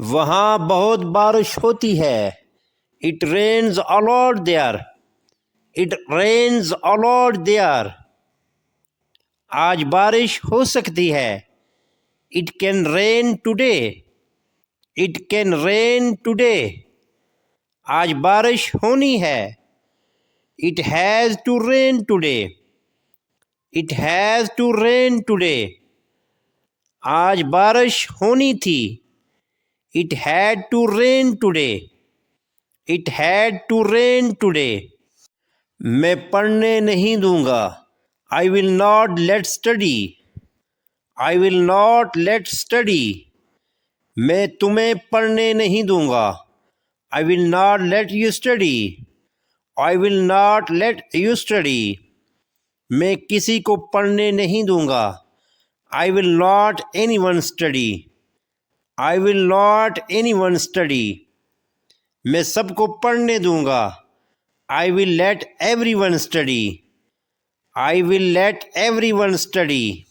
वहाँ बहुत बारिश होती है। It rains a lot there. It rains a lot there. आज बारिश हो सकती है। It can rain today. It can rain today. आज बारिश होनी है। It has to rain today. It has to rain today. आज बारिश होनी थी। It had to rain today. It had to rain today. मैं पढ़ने नहीं दूंगा। I will not let study. I will not let study. मैं तुम्हें पढ़ने नहीं दूंगा। I will not let you study. I will not let you study. मैं किसी को पढ़ने नहीं दूंगा। I will not anyone study. I will not anyone study. मैं सबको पढ़ने दूंगा। I will let everyone study. I will let everyone study.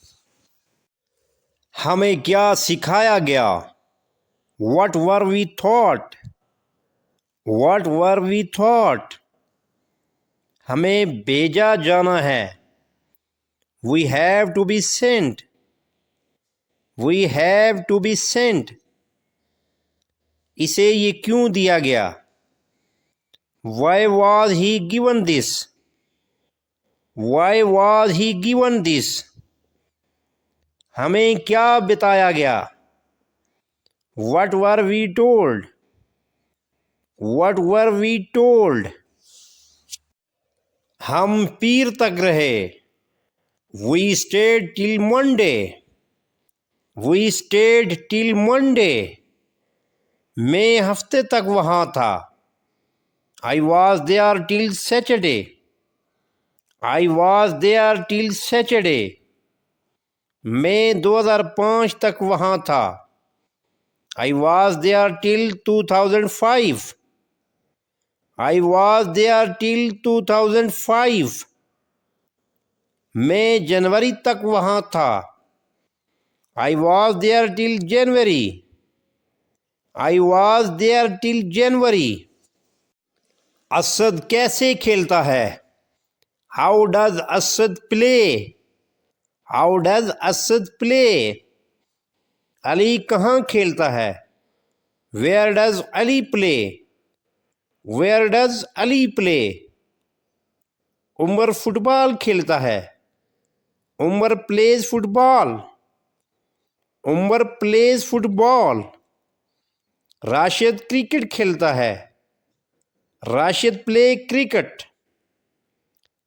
हमें क्या सिखाया गया? What were we taught? What were we taught? हमें भेजा जाना है। We have to be sent. We have to be sent. इसे ये क्यों दिया गया? Why was he given this? Why was he given this? हमें क्या बताया गया? What were we told? What were we told? हम पीर तक रहे। We stayed till Monday. We stayed till Monday. मैं हफ्ते तक वहाँ था। I was there till Saturday. I was there till Saturday. मैं 2005 तक वहाँ था। I was there till 2005. I was there till 2005. मैं जनवरी तक वहाँ था। I was there till January. I was there till January. Asad कैसे खेलता है? How does Asad play? How does Asad play? Ali कहाँ खेलता है? Where does Ali play? Where does Ali play? Umar football खेलता है। Umar plays football. Umar plays football. Rashid cricket खेलता है। Rashid play cricket.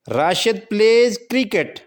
Rashid plays cricket.